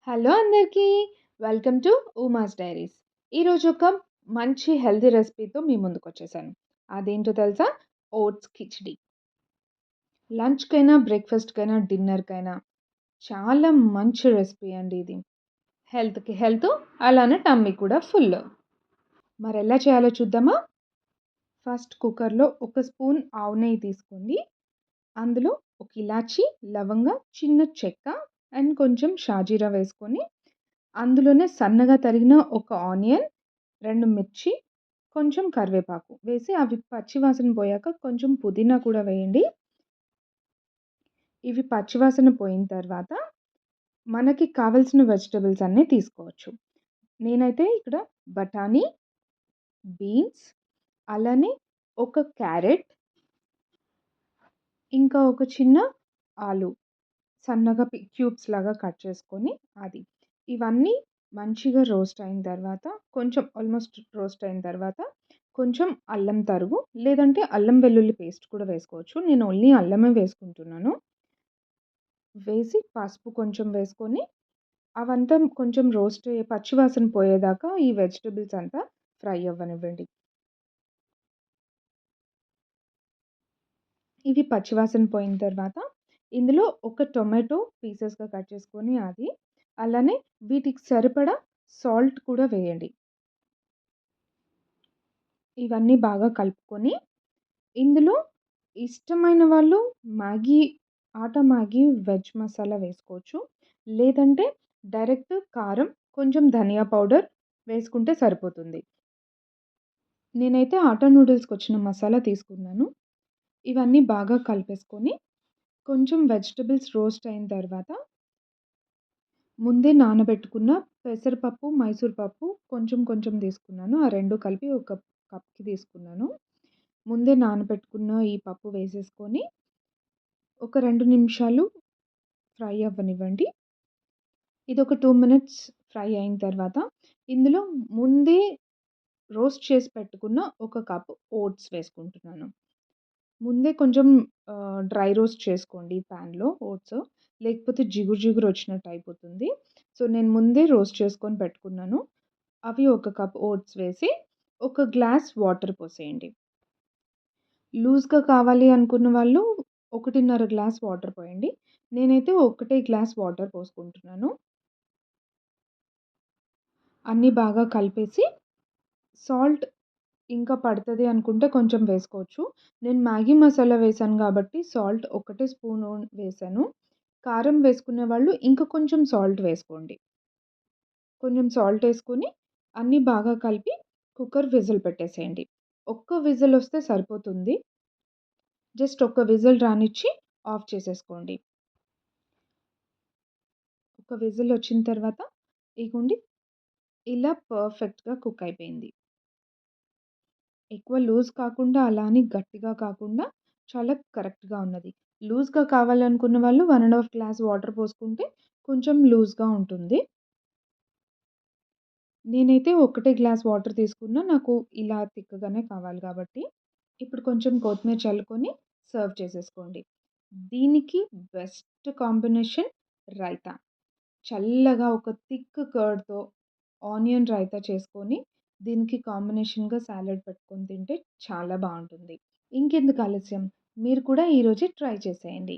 Hello అందరికీ. Welcome to Uma's diaries. ఈరోజు ఒక మంచి హెల్తీ రెసిపీతో మీ ముందుకొచ్చేసాను. అదేంటో తెలుసా? ఓట్స్ కిచిడి. లంచ్‌కైనా, బ్రేక్‌ఫాస్ట్‌కైనా, డిన్నర్‌కైనా చాలా మంచి రెసిపీ అండి ఇది. హెల్త్‌కి హెల్త్, అలానే టమ్మీ కూడా ఫుల్. మరెలా చేయాలో చూద్దామా? ఫస్ట్ కుక్కర్‌లో ఒక స్పూన్ ఆవు నెయ్యి తీసుకోండి. అందులో ఒక ఇలాచీ, లవంగ, చిన్న చెక్క అండ్ కొంచెం షాజీరా వేసుకొని అందులోనే సన్నగా తరిగిన ఒక ఆనియన్, 2 మిర్చి, కొంచెం కరివేపాకు వేసి అవి పచ్చి వాసన పోయాక కొంచెం పుదీనా కూడా వేయండి. ఇవి పచ్చి వాసన పోయిన తర్వాత మనకి కావాల్సిన వెజిటబుల్స్ అన్నీ తీసుకోవచ్చు. నేనైతే ఇక్కడ బఠానీ, బీన్స్, అలానే ఒక క్యారెట్, ఇంకా ఒక చిన్న ఆలు సన్నగా క్యూబ్స్ లాగా కట్ చేసుకొని అది. ఇవన్నీ మంచిగా రోస్ట్ అయిన తర్వాత కొంచెం ఆల్మోస్ట్ రోస్ట్ అయిన తర్వాత కొంచెం అల్లం తరుగు లేదంటే అల్లం వెల్లుల్లి పేస్ట్ కూడా వేసుకోవచ్చు. నేను ఓన్లీ అల్లమే వేసుకుంటున్నాను. వేసి పసుపు కొంచెం వేసుకొని అవంతా కొంచెం రోస్ట్ పచ్చి వాసన పోయేదాకా ఈ వెజిటబుల్స్ అంతా ఫ్రై అవ్వనివ్వండి. ఇవి పచ్చి వాసన పోయిన తర్వాత ఇందులో ఒక టొమాటో పీసెస్‌గా కట్ చేసుకొని అది, అలానే వీటికి సరిపడా సాల్ట్ కూడా వేయండి. ఇవన్నీ బాగా కలుపుకొని ఇందులో ఇష్టమైన వాళ్ళు మ్యాగీ, మ్యాగీ వెజ్ మసాలా వేసుకోవచ్చు. లేదంటే డైరెక్ట్ కారం, కొంచెం ధనియా పౌడర్ వేసుకుంటే సరిపోతుంది. నేనైతే ఆటా నూడిల్స్‌కొచ్చిన మసాలా తీసుకున్నాను. ఇవన్నీ బాగా కలిపేసుకొని కొంచెం వెజిటబుల్స్ రోస్ట్ అయిన తర్వాత ముందే నానబెట్టుకున్న పెసరపప్పు, మైసూర్ పప్పు కొంచెం కొంచెం తీసుకున్నాను. ఆ 2 కలిపి ఒక కప్‌కి తీసుకున్నాను. ముందే నానబెట్టుకున్న ఈ పప్పు వేసేసుకొని ఒక 2 నిమిషాలు ఫ్రై అవ్వనివ్వండి. ఇదొక 2 మినిట్స్ ఫ్రై అయిన తర్వాత ఇందులో ముందే రోస్ట్ చేసి పెట్టుకున్న ఒక కప్ ఓట్స్ వేసుకుంటున్నాను. ముందే కొంచెం డ్రై రోస్ట్ చేసుకోండి పాన్‌లో ఓట్స్. లేకపోతే జిగురు జిగురు వచ్చినట్టు అయిపోతుంది. సో, నేను ముందే రోస్ట్ చేసుకొని పెట్టుకున్నాను. అవి ఒక కప్ ఓట్స్ వేసి ఒక గ్లాస్ వాటర్ పోసేయండి. లూజ్‌గా కావాలి అనుకున్న వాళ్ళు 1:30 గ్లాస్ వాటర్ పోయండి. నేనైతే ఒకటే గ్లాస్ వాటర్ పోసుకుంటున్నాను. అన్నీ బాగా కలిపేసి సాల్ట్ ఇంకా పడతది అనుకుంటే కొంచెం వేసుకోవచ్చు. నేను మ్యాగీ మసాలా వేశాను గాబట్టి సాల్ట్ ఒకటే స్పూను వేశాను. కారం వేసుకునే వాళ్ళు ఇంకా కొంచెం సాల్ట్ వేసుకోండి. కొంచెం సాల్ట్ ఏసుకొని అన్నీ బాగా కలిపి కుక్కర్ విజిల్ పెట్టేసేయండి. ఒక్క విజిల్ ఒస్తే సరిపోతుంది. జస్ట్ ఒక్క విజిల్ రానిచ్చి ఆఫ్ చేసేసుకోండి. ఒక విజిల్ వచ్చిన తర్వాత ఇగోండి ఇలా పర్ఫెక్ట్‌గా కుక్ అయిపోయింది. ఎక్కువ లూజ్ కాకుండా, అలా అని గట్టిగా కాకుండా చాలా కరెక్ట్‌గా ఉన్నది. లూజ్‌గా కావాలనుకున్న వాళ్ళు 1 ½ గ్లాస్ వాటర్ పోసుకుంటే కొంచెం లూజ్‌గా ఉంటుంది. నేనైతే ఒకటే గ్లాస్ వాటర్ తీసుకున్నా. నాకు ఇలా తిక్కగానే కావాలి కాబట్టి. ఇప్పుడు కొంచెం కొత్తిమీర చల్లుకొని సర్వ్ చేసేసుకోండి. దీనికి బెస్ట్ కాంబినేషన్ రైతా. చల్లగా ఒక థిక్ కర్డ్‌తో ఆనియన్ రైతా చేసుకొని, దీనికి కాంబినేషన్‌గా సాలడ్ పెట్టుకొని తింటే చాలా బావుంటుంది. ఇంకెందుకు ఆలస్యం? మీరు కూడా ఈరోజే ట్రై చేసేయండి.